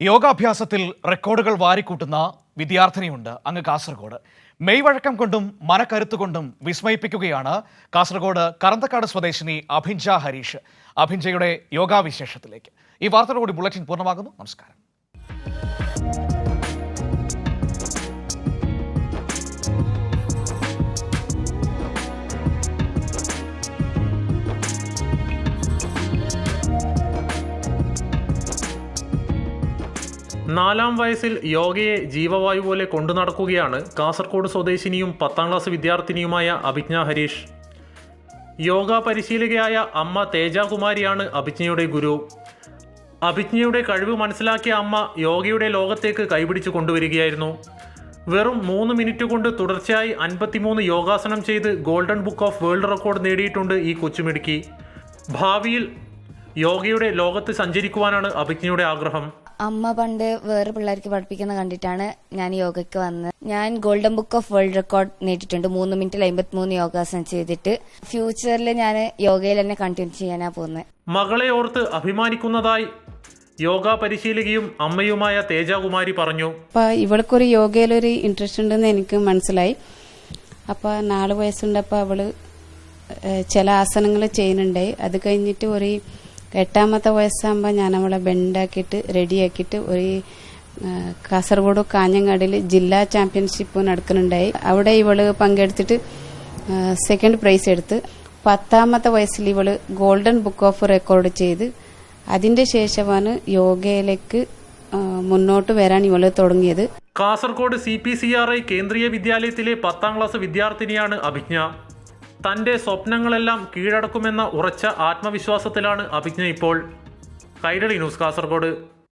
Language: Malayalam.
യോഗാഭ്യാസത്തിൽ റെക്കോർഡുകൾ വാരിക്കൂട്ടുന്ന വിദ്യാർത്ഥിനിയുണ്ട് അങ്ങ് കാസർഗോഡ്. മെയ് വഴക്കം കൊണ്ടും മനക്കരുത്തുകൊണ്ടും വിസ്മയിപ്പിക്കുകയാണ് കാസർഗോഡ് കറന്തക്കാട് സ്വദേശിനി അഭിഞ്ച ഹരീഷ്. അഭിഞ്ചയുടെ യോഗാവിശേഷത്തിലേക്ക് ഈ വാർത്തയോടുകൂടി ബുള്ളറ്റിൻ പൂർണ്ണമാകുന്നു. നമസ്കാരം. നാലാം വയസ്സിൽ യോഗയെ ജീവവായു പോലെ കൊണ്ടു നടക്കുകയാണ് കാസർഗോഡ് സ്വദേശിനിയും 10ാം ക്ലാസ് വിദ്യാർത്ഥിനിയുമായ അഭിജ്ഞ ഹരീഷ്. യോഗ പരിശീലകയായ അമ്മ തേജകുമാരിയാണ് അഭിജ്ഞയുടെ ഗുരു. അഭിജ്ഞയുടെ കഴിവ് മനസ്സിലാക്കിയ അമ്മ യോഗയുടെ ലോകത്തേക്ക് കൈപിടിച്ചു കൊണ്ടുവരികയായിരുന്നു. വെറും 3 മിനിറ്റ് കൊണ്ട് തുടർച്ചയായി 53 യോഗാസനം ചെയ്ത് golden book of world record നേടിയിട്ടുണ്ട് ഈ കൊച്ചുമിടുക്കി. ഭാവിയിൽ യോഗയുടെ ലോകത്ത് സഞ്ചരിക്കുവാനാണ് അഭിജ്ഞയുടെ ആഗ്രഹം. അമ്മ പണ്ട് വേറെ പിള്ളേർക്ക് പഠിപ്പിക്കുന്ന കണ്ടിട്ടാണ് ഞാൻ യോഗയ്ക്ക് വന്നത്. ഞാൻ golden book of world record നേടിയിട്ടുണ്ട് 3 മിനിറ്റിൽ 53 യോഗാസനം ചെയ്തിട്ട്. ഫ്യൂച്ചറിൽ ഞാൻ യോഗയിൽ തന്നെ കണ്ടിന്യൂ ചെയ്യാനാ പോകുന്നത്. മകളെ ഓർത്ത് അഭിമാനിക്കുന്നതായി യോഗ പരിശീലകയും അമ്മയുമായ തേജകുമാരി പറഞ്ഞു. അപ്പൊ ഇവൾക്കൊരു യോഗയിലൊരു ഇൻട്രസ്റ്റ് ഉണ്ടെന്ന് എനിക്ക് മനസ്സിലായി. അപ്പൊ 4 വയസ്സുണ്ടപ്പോൾ അവള് ചില ആസനങ്ങൾ ചെയ്യുന്നുണ്ടായി. അത് കഴിഞ്ഞിട്ട് ഒരു 8ാമത്തെ വയസ്സാകുമ്പോൾ ഞാൻ അവളെ ബെൻഡാക്കിയിട്ട് റെഡിയാക്കിയിട്ട് ഒരു കാസർഗോഡ് കാഞ്ഞങ്ങാടിൽ ജില്ലാ ചാമ്പ്യൻഷിപ്പ് നടക്കുന്നുണ്ടായി. അവിടെ ഇവള് പങ്കെടുത്തിട്ട് സെക്കൻഡ് പ്രൈസ് എടുത്ത് 10ാമത്തെ വയസ്സിൽ ഇവള് ഗോൾഡൻ ബുക്ക് ഓഫ് റെക്കോർഡ് ചെയ്ത് അതിന്റെ ശേഷമാണ് യോഗയിലേക്ക് മുന്നോട്ട് വരാൻ ഇവള് തുടങ്ങിയത്. കാസർഗോഡ് CPCRI കേന്ദ്രീയ വിദ്യാലയത്തിലെ 10ാം ക്ലാസ് വിദ്യാർത്ഥിനിയാണ് അഭിജ്ഞ. തന്റെ സ്വപ്നങ്ങളെല്ലാം കീഴടക്കുമെന്ന ഉറച്ച ആത്മവിശ്വാസത്തിലാണ് അഭിജ്ഞ ഇപ്പോൾ. കൈരളി ന്യൂസ്, കാസർഗോഡ്.